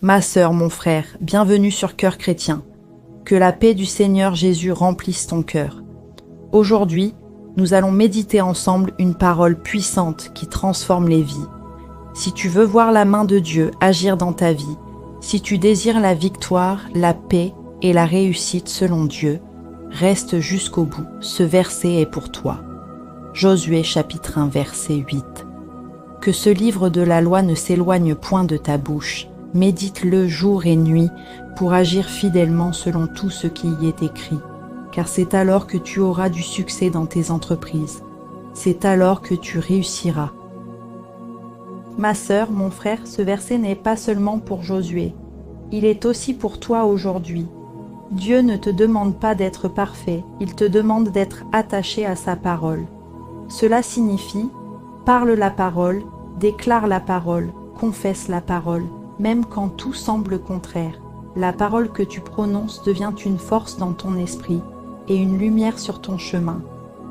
Ma sœur, mon frère, bienvenue sur Cœur Chrétien. Que la paix du Seigneur Jésus remplisse ton cœur. Aujourd'hui, nous allons méditer ensemble une parole puissante qui transforme les vies. Si tu veux voir la main de Dieu agir dans ta vie, si tu désires la victoire, la paix et la réussite selon Dieu, reste jusqu'au bout. Ce verset est pour toi. Josué chapitre 1 verset 8. Que ce livre de la loi ne s'éloigne point de ta bouche. Médite-le jour et nuit pour agir fidèlement selon tout ce qui y est écrit, car c'est alors que tu auras du succès dans tes entreprises. C'est alors que tu réussiras. Ma sœur, mon frère, ce verset n'est pas seulement pour Josué. Il est aussi pour toi aujourd'hui. Dieu ne te demande pas d'être parfait, il te demande d'être attaché à sa parole. Cela signifie, parle la parole, déclare la parole, confesse la parole. Même quand tout semble contraire, la parole que tu prononces devient une force dans ton esprit et une lumière sur ton chemin.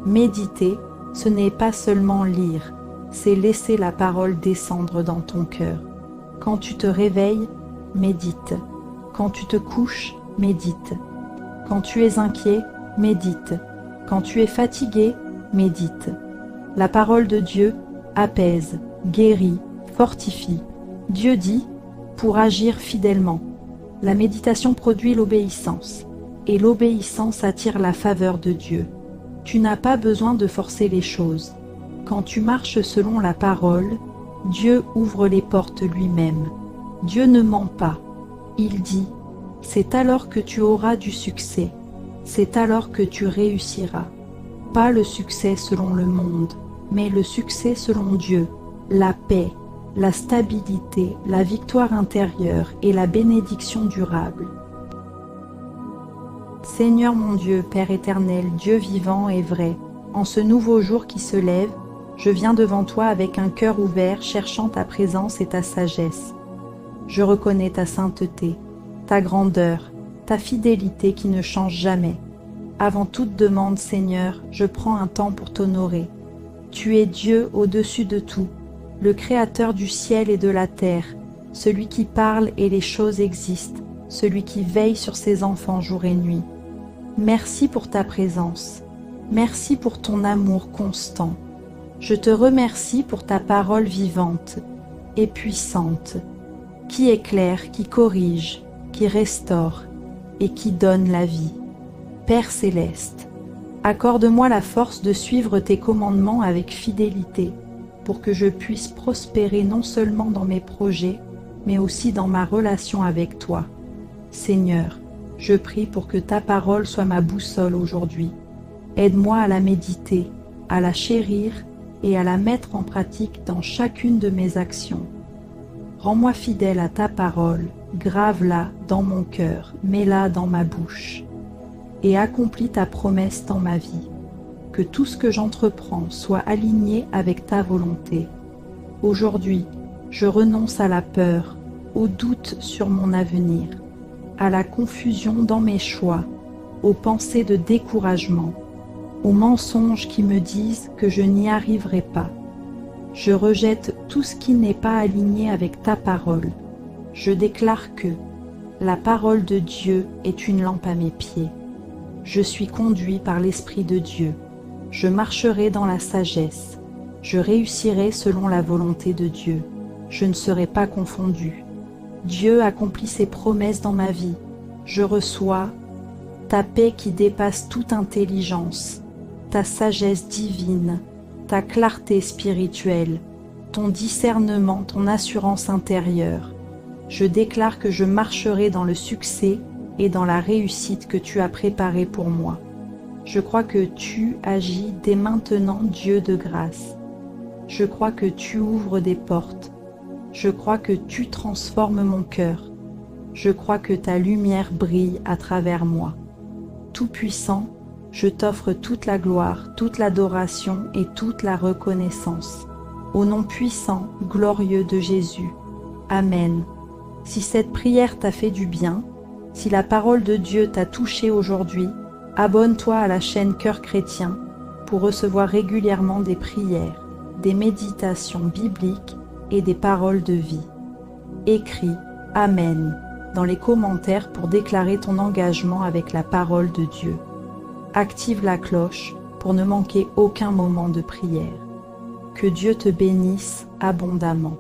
Méditer, ce n'est pas seulement lire, c'est laisser la parole descendre dans ton cœur. Quand tu te réveilles, médite. Quand tu te couches, médite. Quand tu es inquiet, médite. Quand tu es fatigué, médite. La parole de Dieu apaise, guérit, fortifie. Dieu dit, pour agir fidèlement. La méditation produit l'obéissance, et l'obéissance attire la faveur de Dieu. Tu n'as pas besoin de forcer les choses. Quand tu marches selon la parole, Dieu ouvre les portes lui-même. Dieu ne ment pas. Il dit, c'est alors que tu auras du succès. C'est alors que tu réussiras. Pas le succès selon le monde, mais le succès selon Dieu, la paix, la stabilité, la victoire intérieure et la bénédiction durable. Seigneur mon Dieu, Père éternel, Dieu vivant et vrai, en ce nouveau jour qui se lève, je viens devant toi avec un cœur ouvert, cherchant ta présence et ta sagesse. Je reconnais ta sainteté, ta grandeur, ta fidélité qui ne change jamais. Avant toute demande, Seigneur, je prends un temps pour t'honorer. Tu es Dieu au-dessus de tout, le Créateur du ciel et de la terre, celui qui parle et les choses existent, celui qui veille sur ses enfants jour et nuit. Merci pour ta présence, merci pour ton amour constant. Je te remercie pour ta parole vivante et puissante, qui éclaire, qui corrige, qui restaure et qui donne la vie. Père céleste, accorde-moi la force de suivre tes commandements avec fidélité, pour que je puisse prospérer non seulement dans mes projets, mais aussi dans ma relation avec toi. Seigneur, je prie pour que ta parole soit ma boussole aujourd'hui. Aide-moi à la méditer, à la chérir et à la mettre en pratique dans chacune de mes actions. Rends-moi fidèle à ta parole, grave-la dans mon cœur, mets-la dans ma bouche, et accomplis ta promesse dans ma vie. Que tout ce que j'entreprends soit aligné avec ta volonté. Aujourd'hui, je renonce à la peur, au doute sur mon avenir, à la confusion dans mes choix, aux pensées de découragement, aux mensonges qui me disent que je n'y arriverai pas. Je rejette tout ce qui n'est pas aligné avec ta parole. Je déclare que la parole de Dieu est une lampe à mes pieds. Je suis conduit par l'Esprit de Dieu. Je marcherai dans la sagesse, je réussirai selon la volonté de Dieu, je ne serai pas confondu. Dieu accomplit ses promesses dans ma vie, je reçois ta paix qui dépasse toute intelligence, ta sagesse divine, ta clarté spirituelle, ton discernement, ton assurance intérieure. Je déclare que je marcherai dans le succès et dans la réussite que tu as préparée pour moi. Je crois que tu agis dès maintenant, Dieu de grâce. Je crois que tu ouvres des portes. Je crois que tu transformes mon cœur. Je crois que ta lumière brille à travers moi. Tout-Puissant, je t'offre toute la gloire, toute l'adoration et toute la reconnaissance. Au nom puissant, glorieux de Jésus. Amen. Si cette prière t'a fait du bien, si la parole de Dieu t'a touché aujourd'hui, abonne-toi à la chaîne Cœur Chrétien pour recevoir régulièrement des prières, des méditations bibliques et des paroles de vie. Écris, Amen dans les commentaires pour déclarer ton engagement avec la parole de Dieu. Active la cloche pour ne manquer aucun moment de prière. Que Dieu te bénisse abondamment.